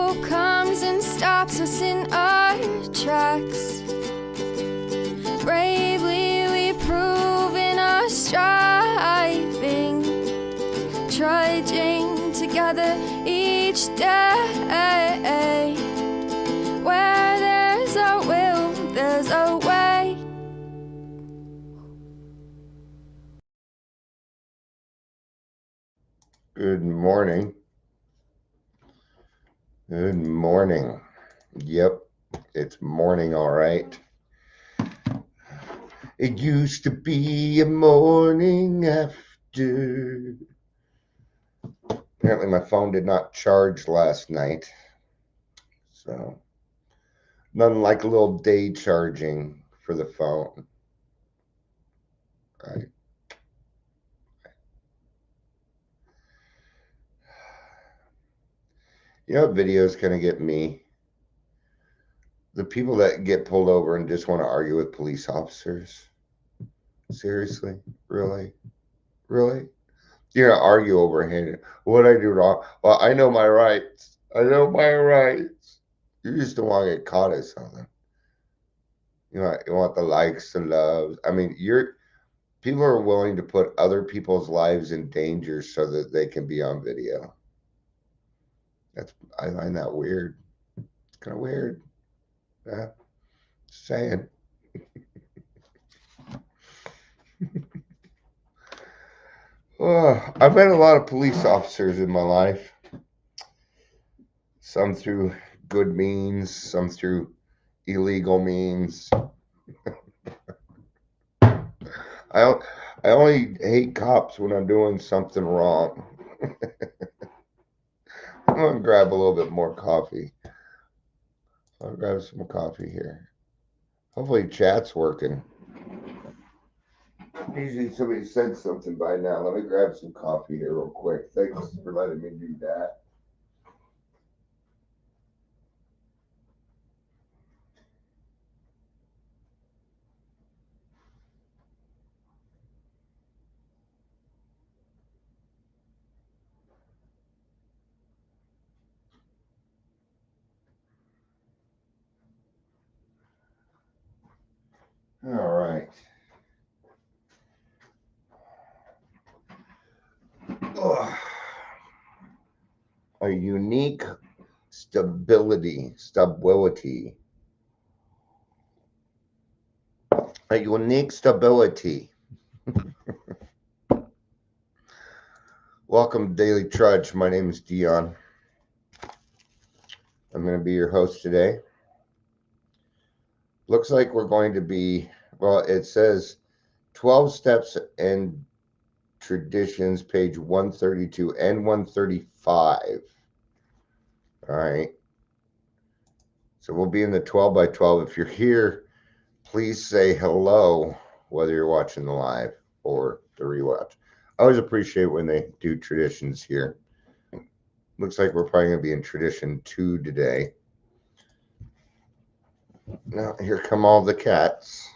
hero comes and stops us in our tracks. Bravely we prove in our striving, trudging together each day. Where there's a will, there's a way. Good morning. Good morning. Yep, it's morning, all right. It used to be a morning after. Apparently my phone did not charge last night. So, nothing like a little day charging for the phone. Right. You know what videos kind of get me? The people that get pulled over and just want to argue with police officers. Seriously? Really? Really? You're gonna argue over here. What I do wrong? Well, I know my rights. I know my rights. You just don't want to get caught at something. You want the likes, the loves. I mean, people are willing to put other people's lives in danger so that they can be on video. I find that weird. It's kind of weird. Yeah, just saying. Oh, I've met a lot of police officers in my life. Some through good means, some through illegal means. I only hate cops when I'm doing something wrong. I'm gonna grab a little bit more coffee. I'll grab some coffee here. Hopefully chat's working. Usually somebody said something by now. Let me grab some coffee here real quick. Thanks for letting me do that. All right. Ugh. A unique stability. A unique stability. Welcome to Daily Trudge. My name is Dion. I'm going to be your host today. Looks like we're going to be, well, it says 12 Steps and Traditions, page 132 and 135. All right. So we'll be in the 12 by 12. If you're here, please say hello, whether you're watching the live or the rewatch. I always appreciate when they do traditions here. Looks like we're probably going to be in tradition 2 today. Now, here come all the cats.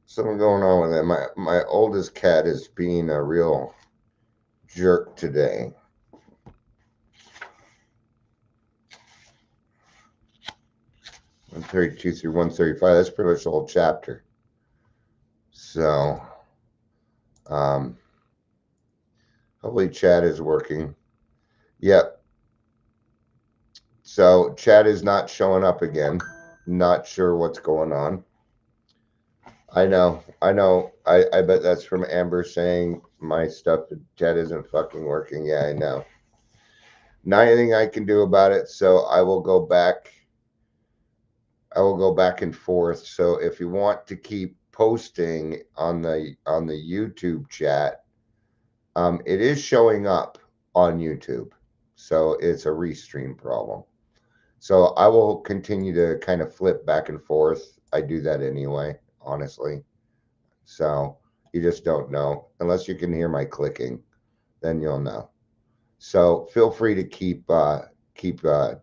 Something going on with it. My oldest cat is being a real jerk today. 132 through 135. That's pretty much the whole chapter. So, hopefully chat is working. Yep. So chat is not showing up again. Not sure what's going on. I know. I bet that's from Amber saying my stuff, chat isn't fucking working. Yeah, I know. Not anything I can do about it, so I will go back and forth. So if you want to keep posting on the YouTube chat, it is showing up on YouTube. So it's a restream problem. So I will continue to kind of flip back and forth. I do that anyway, honestly. So you just don't know. Unless you can hear my clicking, then you'll know. So feel free to keep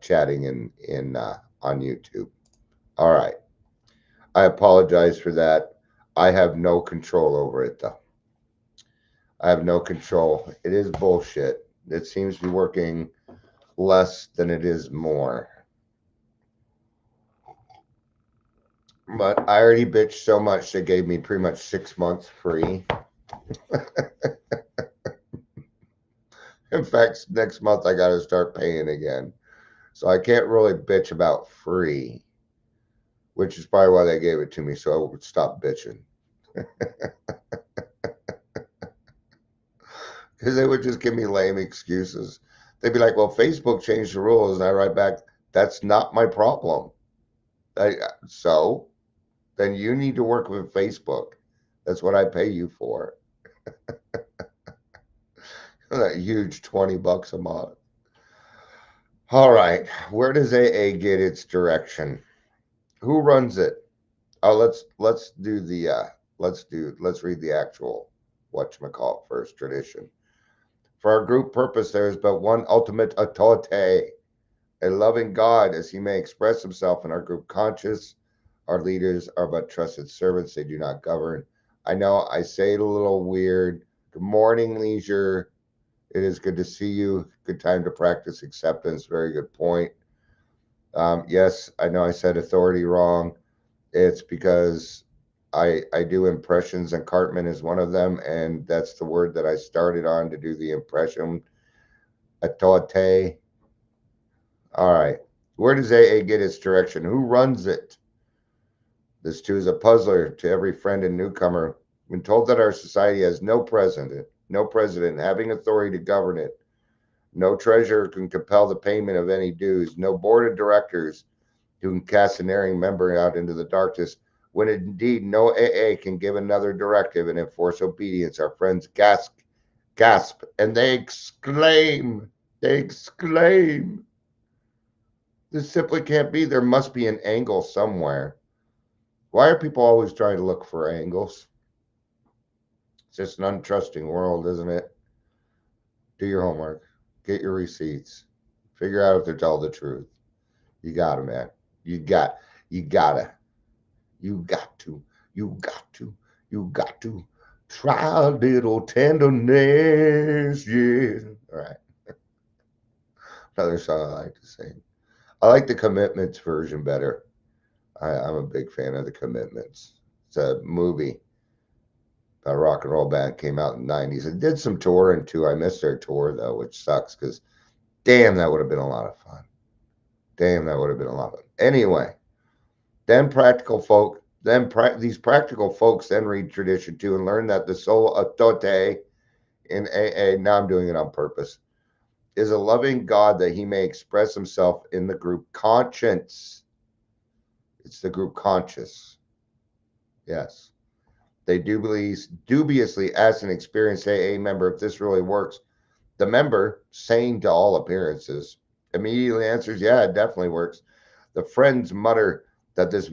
chatting in on YouTube. All right. I apologize for that. I have no control over it, though. I have no control. It is bullshit. It seems to be working less than it is more. But I already bitched so much they gave me pretty much 6 months free. In fact, next month I got to start paying again. So I can't really bitch about free, which is probably why they gave it to me, so I would stop bitching. Because they would just give me lame excuses. They'd be like, well, Facebook changed the rules. And I write back, that's not my problem. So then you need to work with Facebook. That's what I pay you for. That huge $20 a month. All right. Where does AA get its direction? Who runs it? Oh, let's do the let's read the actual whatchamacallit first tradition. For our group purpose, there is but one ultimate autorité, a loving God, as he may express himself in our group conscious. Our leaders are but trusted servants, they do not govern. I know I say it a little weird. Good morning, Leisure. It is good to see you. Good time to practice acceptance. Very good point. Yes, I know I said authority wrong. It's because I do impressions, and Cartman is one of them, and that's the word that I started on to do the impression. Autorité. All right. Where does AA get its direction? Who runs it? This too is a puzzler to every friend and newcomer. When told that our society has no president having authority to govern it, no treasurer can compel the payment of any dues, no board of directors who can cast an erring member out into the darkness, when indeed no AA can give another directive and enforce obedience, our friends gasp, and they exclaim. This simply can't be. There must be an angle somewhere. Why are people always trying to look for angles? It's just an untrusting world, isn't it? Do your homework. Get your receipts. Figure out if they tell the truth. You got it, man. You got to. Try a little tenderness, yeah. All right. Another song I like to sing. I like the Commitments version better. I'm a big fan of the Commitments. It's a movie about a rock and roll band, came out in the 90s. It did some touring too. I missed their tour though, which sucks because damn, that would have been a lot of fun. Anyway, then these practical folks then read tradition too and learn that the sole autorité in AA, now I'm doing it on purpose, is a loving God that he may express himself in the group conscience. It's the group conscious. Yes. They dubiously ask an experienced AA member if this really works. The member, sane to all appearances, immediately answers, yeah, it definitely works. The friends mutter that this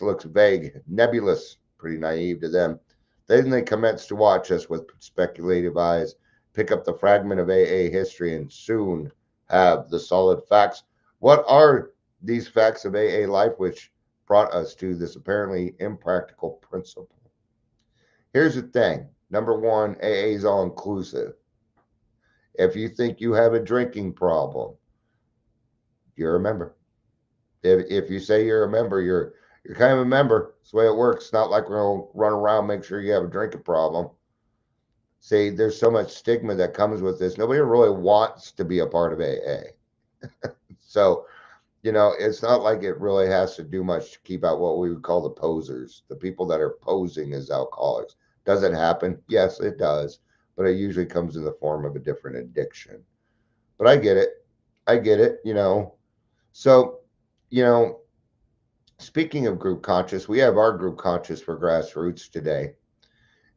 looks vague, nebulous, pretty naive to them. Then they commence to watch us with speculative eyes, pick up the fragment of AA history, and soon have the solid facts. What are these facts of AA life which brought us to this apparently impractical principle? Here's the thing. Number one, AA is all inclusive. If you think you have a drinking problem, you're a member. If you say you're a member, you're kind of a member. That's the way it works. It's not like we're going to run around, make sure you have a drinking problem. See, there's so much stigma that comes with this. Nobody really wants to be a part of AA. So, it's not like it really has to do much to keep out what we would call the posers, the people that are posing as alcoholics. Does it happen? Yes, it does. But it usually comes in the form of a different addiction. But I get it. So, speaking of group conscious, we have our group conscious for grassroots today.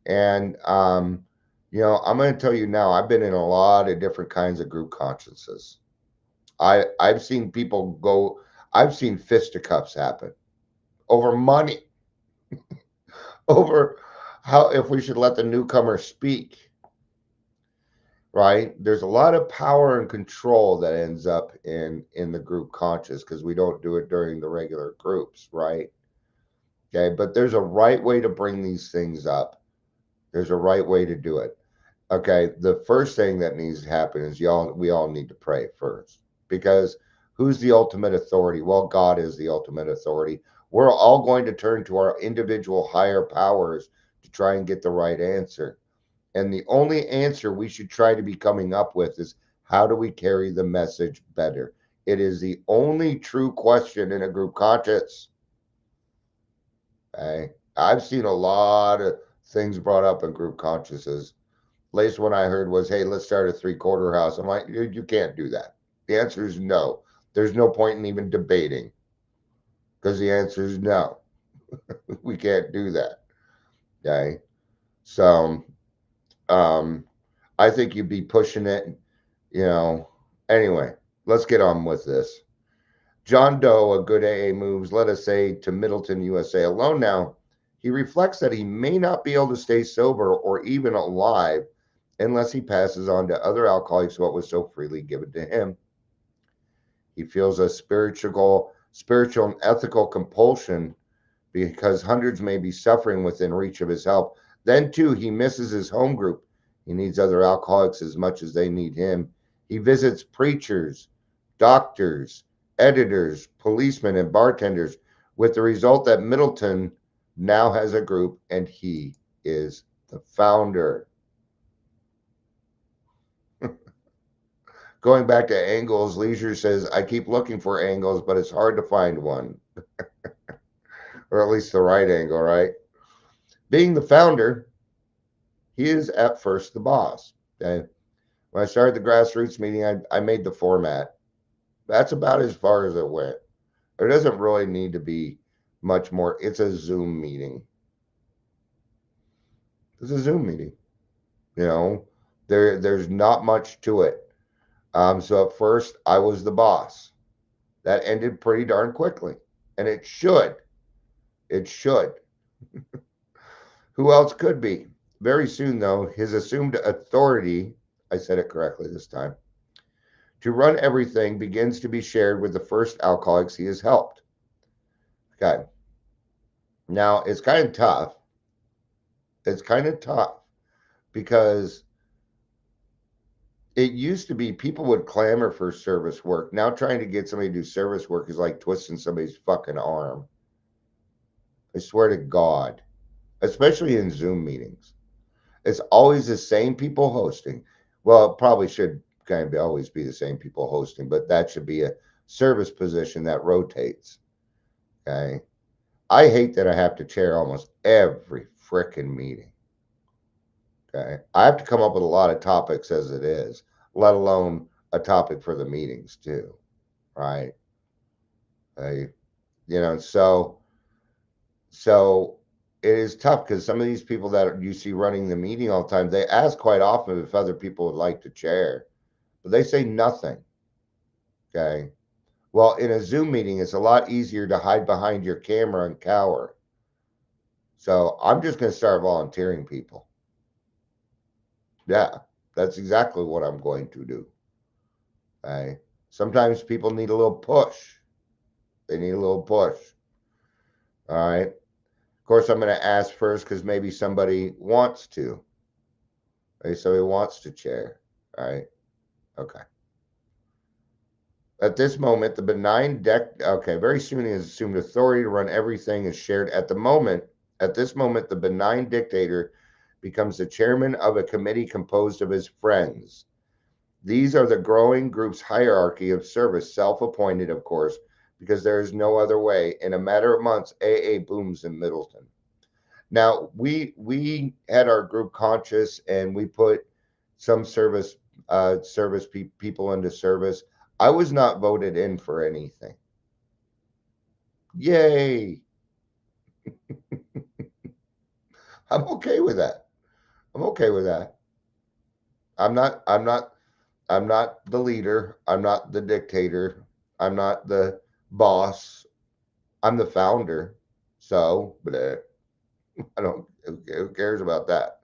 And, I'm going to tell you now, I've been in a lot of different kinds of group consciences. I've seen I've seen fisticuffs happen over money, over if we should let the newcomer speak, right? There's a lot of power and control that ends up in the group conscious because we don't do it during the regular groups, right? Okay, but there's a right way to bring these things up. There's a right way to do it. Okay, the first thing that needs to happen is we all need to pray first, because who's the ultimate authority? Well, God is the ultimate authority. We're all going to turn to our individual higher powers to try and get the right answer. And the only answer we should try to be coming up with is, how do we carry the message better? It is the only true question in a group conscious. Okay? I've seen a lot of things brought up in group consciousness. Latest one I heard was, hey, let's start a 3/4 house. I'm like, you can't do that. The answer is no. There's no point in even debating, because the answer is no. We can't do that. Okay. So I think you'd be pushing it, you know. Anyway, let's get on with this. John Doe, a good AA moves, let us say, to Middleton, USA alone now. He reflects that he may not be able to stay sober or even alive unless he passes on to other alcoholics what was so freely given to him. He feels a spiritual and ethical compulsion because hundreds may be suffering within reach of his help. Then, too, he misses his home group. He needs other alcoholics as much as they need him. He visits preachers, doctors, editors, policemen, and bartenders, with the result that Middleton now has a group and he is the founder. Going back to angles, Leisure says, I keep looking for angles, but it's hard to find one. Or at least the right angle, right? Being the founder, he is at first the boss. Okay? When I started the grassroots meeting, I made the format. That's about as far as it went. There doesn't really need to be much more. It's a Zoom meeting. It's a Zoom meeting. You know, there's not much to it. So at first I was the boss. That ended pretty darn quickly. And it should. It should. Who else could be? Very soon, though, his assumed authority, I said it correctly this time, to run everything begins to be shared with the first alcoholics he has helped. Okay. Now, it's kind of tough. It's kind of tough because it used to be people would clamor for service work. Now, trying to get somebody to do service work is like twisting somebody's fucking arm. I swear to God, especially in Zoom meetings. It's always the same people hosting. Well, it probably should kind of always be the same people hosting, but that should be a service position that rotates. Okay. I hate that I have to chair almost every frickin' meeting. Okay. I have to come up with a lot of topics as it is, let alone a topic for the meetings too. Right. So it is tough because some of these people that you see running the meeting all the time, they ask quite often if other people would like to chair, but they say nothing. Okay. Well, in a Zoom meeting, it's a lot easier to hide behind your camera and cower. So I'm just going to start volunteering people. Yeah, that's exactly what I'm going to do. Okay. Sometimes people need a little push. They need a little push. All right. Of course, I'm going to ask first because maybe somebody wants to. Maybe somebody wants to chair. All right. Okay. At this moment, the benign very soon he has assumed authority to run everything is shared. At this moment, the benign dictator becomes the chairman of a committee composed of his friends. These are the growing group's hierarchy of service, self-appointed, of course, because there is no other way. In a matter of months, AA booms in Middleton. Now, we had our group conscious, and we put some people into service. I was not voted in for anything. Yay. I'm okay with that. I'm okay with that. I'm not the leader. I'm not the dictator. I'm not the boss. I'm the founder. So, but I don't, who cares about that?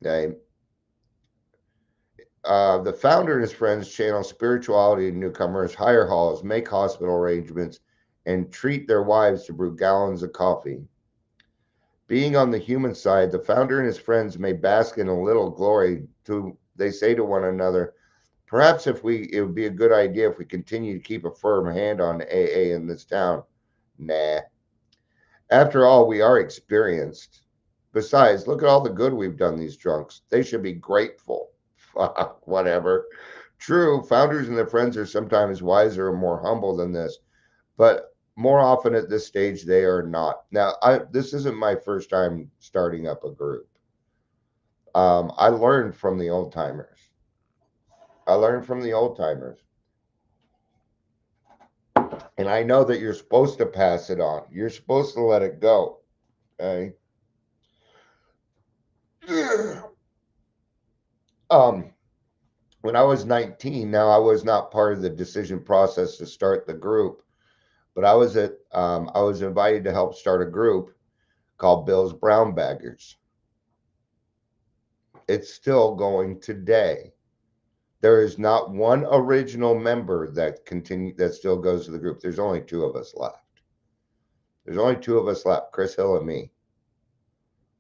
Okay. The founder and his friends channel spirituality to newcomers, hire halls, make hospital arrangements, and treat their wives to brew gallons of coffee. Being on the human side, the founder and his friends may bask in a little glory. They say to one another, perhaps it would be a good idea if we continue to keep a firm hand on AA in this town. Nah. After all, we are experienced. Besides, look at all the good we've done these drunks. They should be grateful. Fuck, whatever. True, founders and their friends are sometimes wiser and more humble than this, but more often at this stage they are not. Now, this isn't my first time starting up a group. I learned from the old timers. And I know that you're supposed to pass it on. You're supposed to let it go. Okay. When I was 19, now I was not part of the decision process to start the group, but I was invited to help start a group called Bill's Brown Baggers. It's still going today. There is not one original member that still goes to the group. There's only two of us left. Chris Hill and me.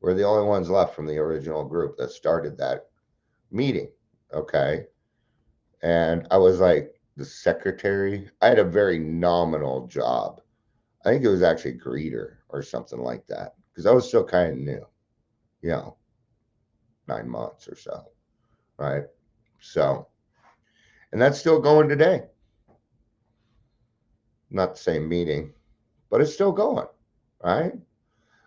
We're the only ones left from the original group that started that meeting. Okay. And I was like the secretary. I had a very nominal job. I think it was actually greeter or something like that, because I was still kind of new, 9 months or so. Right. So, and that's still going today. Not the same meeting, but it's still going. Right.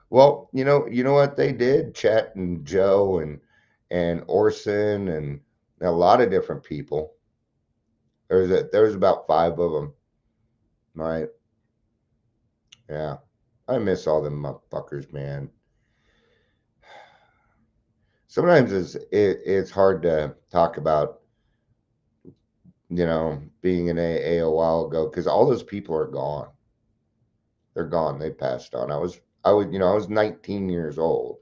Well, you know what they did? Chet and Joe and Orson and a lot of different people. There's about 5 of them, right? Yeah, I miss all them motherfuckers, man. Sometimes it's hard to talk about, being in AA a while ago, because all those people are gone. They're gone. They passed on. I was 19 years old.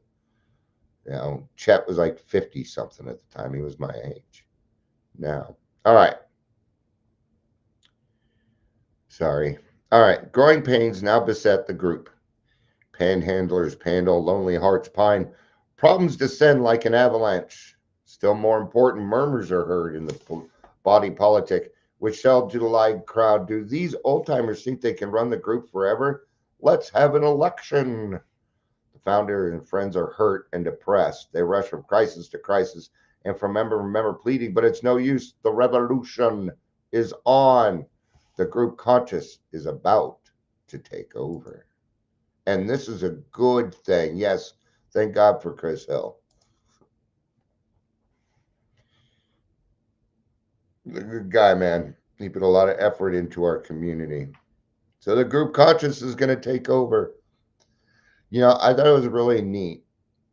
Chet was like 50 something at the time. He was my age. Now, all right. Sorry. All right. Growing pains now beset the group. Panhandlers pandle, lonely hearts pine. Problems descend like an avalanche. Still more important, murmurs are heard in the body politic, which tell to the live crowd, do these old-timers think they can run the group forever? Let's have an election. The founder and friends are hurt and depressed. They rush from crisis to crisis and from member to member pleading, but it's no use. The revolution is on. The group conscious is about to take over. And this is a good thing. Yes, thank God for Chris Hill. The good guy, man. He put a lot of effort into our community. So the group conscious is going to take over. I thought it was really neat.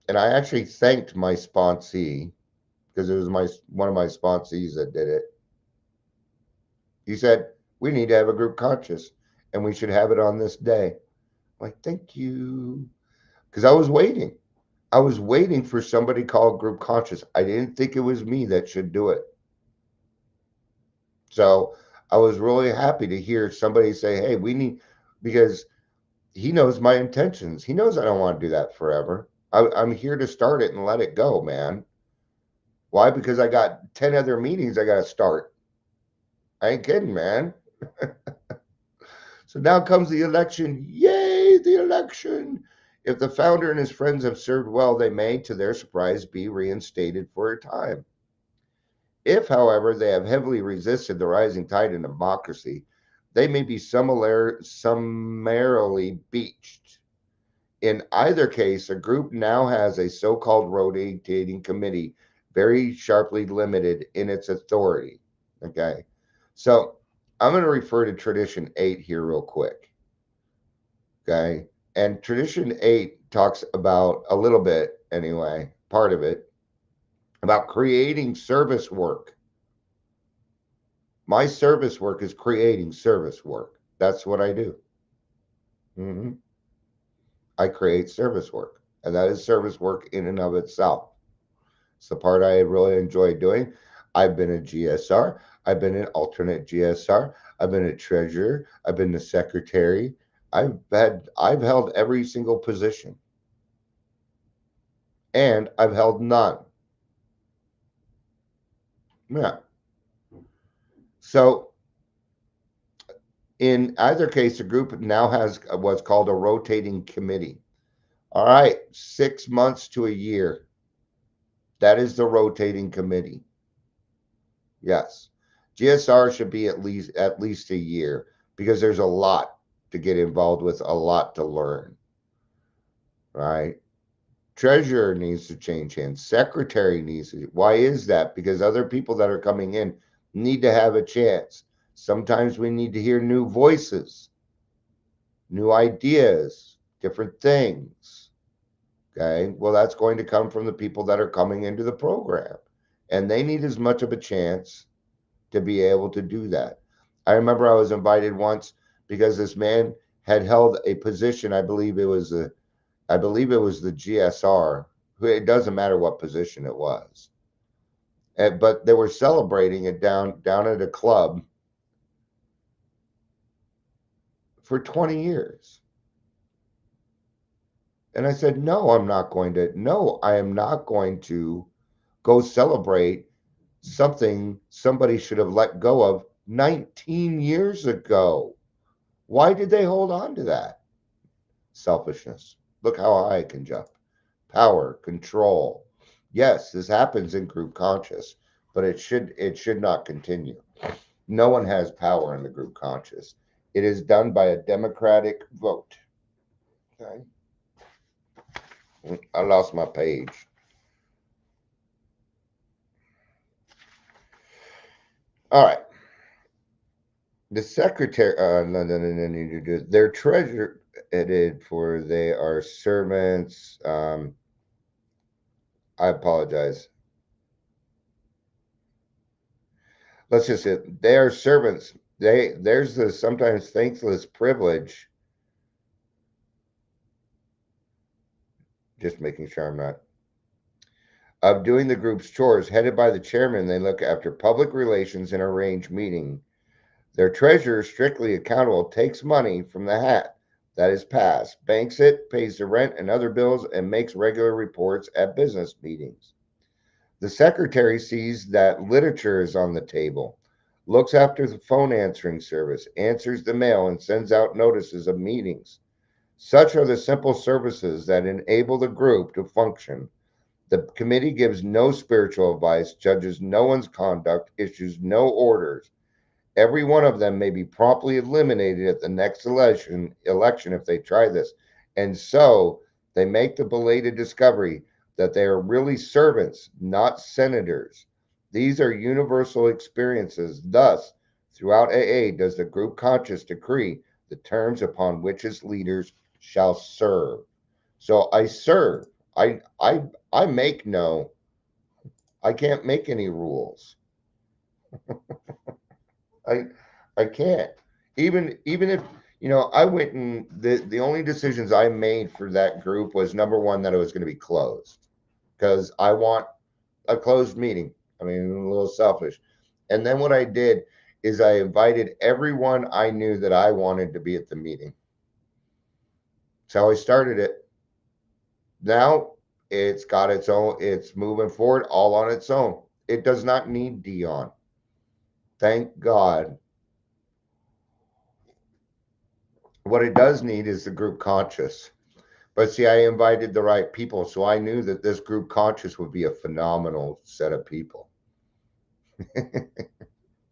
And I actually thanked my sponsee, because it was one of my sponsees that did it. He said, we need to have a group conscious, and we should have it on this day. I'm like, thank you. Because I was waiting. For somebody called group conscious. I didn't think it was me that should do it. So I was really happy to hear somebody say, hey, because he knows my intentions. He knows I don't want to do that forever. I'm here to start it and let it go, man. Why? Because I got 10 other meetings I got to start. I ain't kidding, man. So now comes the election. Yay, the election. If the founder and his friends have served well, they may, to their surprise, be reinstated for a time. If, however, they have heavily resisted the rising tide in democracy, they may be summarily beached. In either case, a group now has a so-called rotating committee, very sharply limited in its authority. Okay, so I'm going to refer to Tradition 8 here real quick. Okay, and Tradition 8 talks about a little bit, anyway, part of it, about creating service work. My service work is creating service work. That's what I do. I create service work, and that is service work in and of itself. It's the part I really enjoy doing. I've been a GSR. I've been an alternate GSR. I've been a treasurer. I've been the secretary. I've held every single position. and I've held none. Yeah. So in either case, the group now has what's called a rotating committee. All right, 6 months to a year. That is the rotating committee. Yes. GSR should be at least a year because there's a lot to get involved with, a lot to learn. Right? Treasurer needs to change hands. Secretary needs to. Why is that? Because other people that are coming in need to have a chance. Sometimes we need to hear new voices, new ideas, different things. Okay. Well, that's going to come from the people that are coming into the program. And they need as much of a chance to be able to do that. I remember I was invited once because this man had held a position, I believe it was the GSR. It doesn't matter what position it was. But they were celebrating it down at a club for 20 years. And I said, no, I am not going to go celebrate something somebody should have let go of 19 years ago. Why did they hold on to that? Selfishness. Look how high I can jump. Power, control. Yes, this happens in group conscious, but it should not continue. No one has power in the group conscious. It is done by a democratic vote. Okay. I lost my page. All right. The secretary, no, their treasurer edited for they are servants. I apologize. Let's just say they are servants. There's the sometimes thankless privilege. Just making sure I'm not of doing the group's chores, headed by the chairman. They look after public relations and arrange meeting. Their treasurer, strictly accountable, takes money from the hat that is passed, banks it, pays the rent and other bills, and makes regular reports at business meetings. The secretary sees that literature is on the table, looks after the phone answering service, answers the mail, and sends out notices of meetings. Such are the simple services that enable the group to function. The committee gives no spiritual advice, judges no one's conduct, issues no orders. Every one of them may be promptly eliminated at the next election if they try this. And so they make the belated discovery that they are really servants, not senators. These are universal experiences. Thus, throughout AA does the group conscious decree the terms upon which its leaders shall serve. So I serve. I make no. I can't make any rules. I can't. Even if I went and the only decisions I made for that group was number one that it was going to be closed because I want a closed meeting. I mean, a little selfish. And then what I did is I invited everyone I knew that I wanted to be at the meeting. That's how I started it. Now it's got its own, it's moving forward all on its own. It does not need Dion. Thank God. What it does need is the group conscious. But see, I invited the right people, so I knew that this group conscious would be a phenomenal set of people.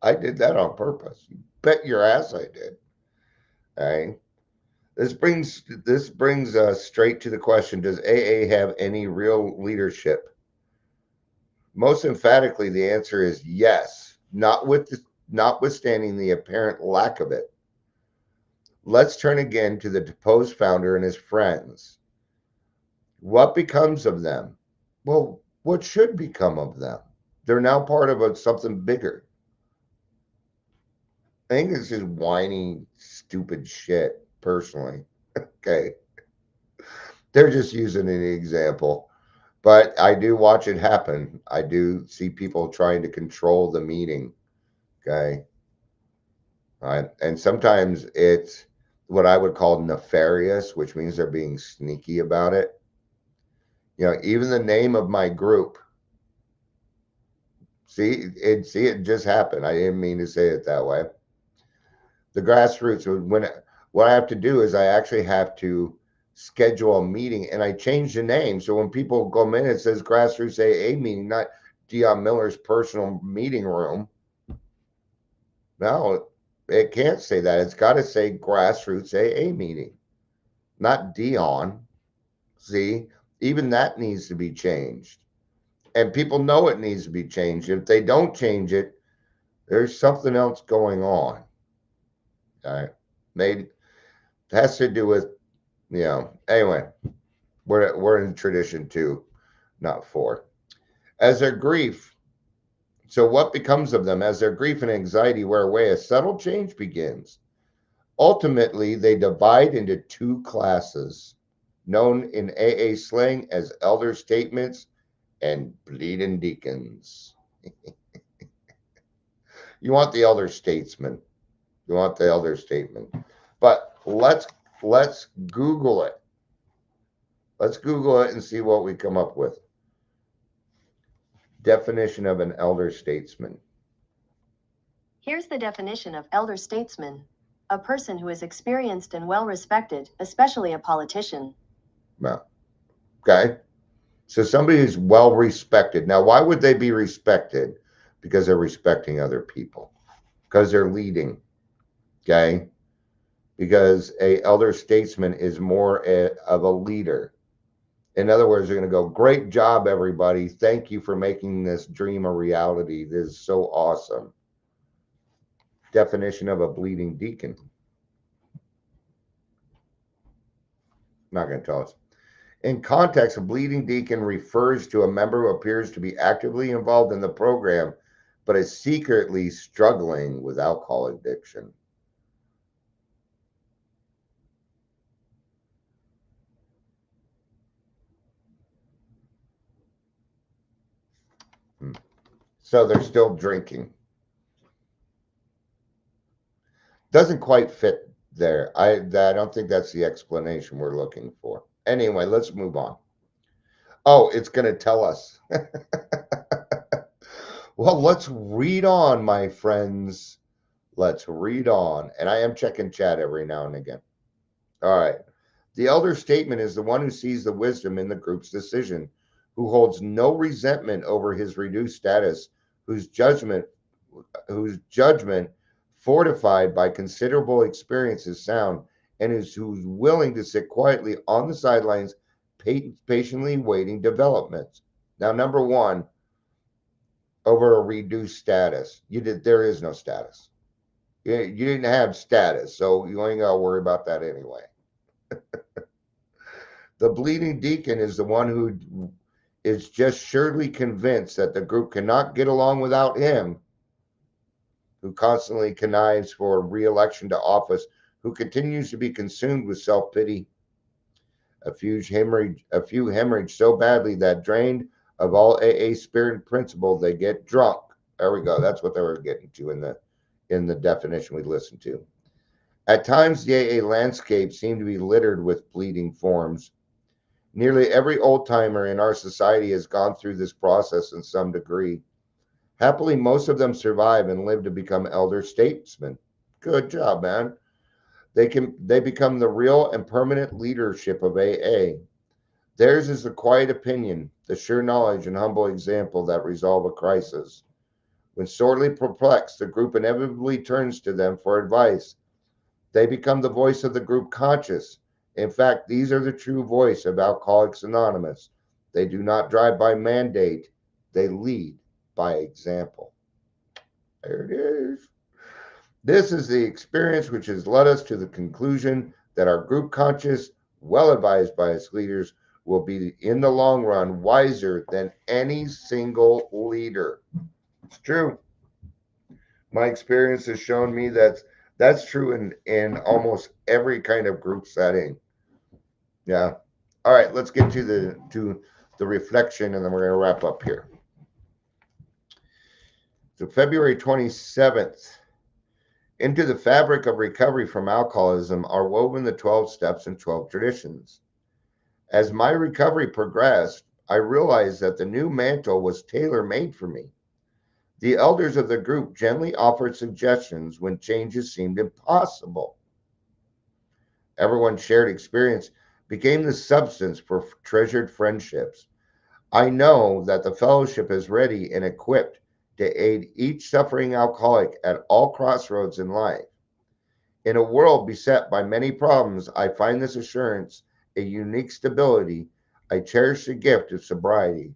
I did that on purpose. Bet your ass I did. All right. This brings us straight to the question: does AA have any real leadership? Most emphatically, the answer is yes. Notwithstanding the apparent lack of it. Let's turn again to the deposed founder and his friends. What becomes of them? Well, what should become of them? They're now part of something bigger. I think it's just whiny, stupid shit, personally. Okay. They're just using an example. But I do watch it happen. I do see people trying to control the meeting. Okay. And sometimes it's what I would call nefarious, which means they're being sneaky about it. Even the name of my group. See, it just happened. I didn't mean to say it that way. The grassroots, what I have to do is I actually have to schedule a meeting, and I change the name. So when people come in, it says Grassroots AA meeting, not Dion Miller's personal meeting room. No, it can't say that. It's got to say Grassroots AA meeting, not Dion. See, even that needs to be changed. And people know it needs to be changed. If they don't change it, there's something else going on. Okay. It has to do with, anyway, we're in tradition 2, not 4. As their grief, so what becomes of them? As their grief and anxiety wear away, a subtle change begins. Ultimately, they divide into 2 classes, known in AA slang as elder statements and bleeding deacons. You want the elder statesman. You want the elder statement. But let's Google it. Let's Google it and see what we come up with. Definition of an elder statesman. Here's the definition of elder statesman: a person who is experienced and well respected, especially a politician. Well, okay. So somebody who's well respected. Now, why would they be respected? Because they're respecting other people. Because they're leading. Okay. Because a elder statesman is more of a leader. In other words, they're going to go, great job, everybody. Thank you for making this dream a reality. This is so awesome. Definition of a bleeding deacon. Not going to tell us. In context, a bleeding deacon refers to a member who appears to be actively involved in the program, but is secretly struggling with alcohol addiction. So they're still drinking. Doesn't quite fit there. I don't think that's the explanation we're looking for. Anyway, let's move on. Oh, it's going to tell us. Well, let's read on, my friends. Let's read on. And I am checking chat every now and again. All right. The elder statement is the one who sees the wisdom in the group's decision, who holds no resentment over his reduced status, whose judgment fortified by considerable experience is sound, and who's willing to sit quietly on the sidelines, patiently waiting developments. Now, number 1, over a reduced status, there is no status. You didn't have status, so you ain't got to worry about that anyway. The bleeding deacon is the one who is just surely convinced that the group cannot get along without him, who constantly connives for re-election to office, who continues to be consumed with self-pity. A few hemorrhage so badly that drained of all AA spirit and principle, they get drunk. There we go. That's what they were getting to in the definition we listened to. At times, the AA landscape seemed to be littered with bleeding forms. Nearly every old-timer in our society has gone through this process in some degree. Happily, most of them survive and live to become elder statesmen. Good job, man. They become the real and permanent leadership of AA. Theirs is the quiet opinion, the sure knowledge and humble example that resolve a crisis. When sorely perplexed, the group inevitably turns to them for advice. They become the voice of the group conscious. In fact, these are the true voice of Alcoholics Anonymous. They do not drive by mandate, they lead by example. There it is. This is the experience which has led us to the conclusion that our group conscious, well advised by its leaders, will be in the long run wiser than any single leader. It's true. My experience has shown me that that's true in almost every kind of group setting. Yeah. All right, let's get to the reflection, and then we're going to wrap up here. So February 27th, into the fabric of recovery from alcoholism are woven the 12 steps and 12 traditions. As my recovery progressed, I realized that the new mantle was tailor-made for me. The elders of the group gently offered suggestions when changes seemed impossible. Everyone's shared experience became the substance for treasured friendships. I know that the fellowship is ready and equipped to aid each suffering alcoholic at all crossroads in life. In a world beset by many problems, I find this assurance a unique stability. I cherish the gift of sobriety.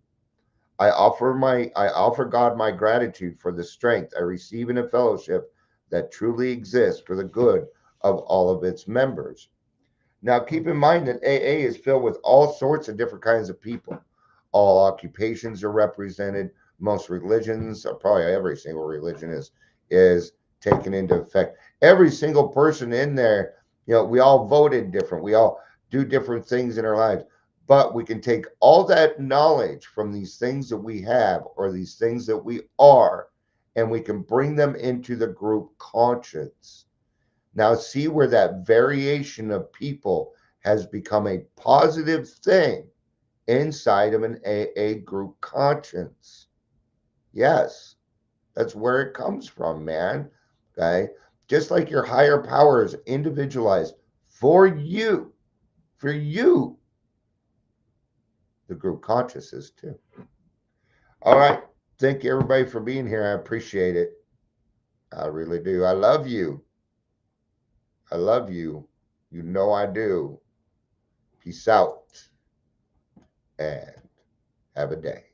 I offer God my gratitude for the strength I receive in a fellowship that truly exists for the good of all of its members. Now, keep in mind that AA is filled with all sorts of different kinds of people. All occupations are represented. Most religions, or probably every single religion, is taken into effect. Every single person in there, we all voted different. We all do different things in our lives, but we can take all that knowledge from these things that we have or these things that we are, and we can bring them into the group conscience. Now, see where that variation of people has become a positive thing inside of an AA group conscience. Yes, that's where it comes from, man. Okay. Just like your higher power is individualized for you, the group conscious is too. All right. Thank you, everybody, for being here. I appreciate it. I really do. I love you. I love you. You know I do. Peace out and have a day.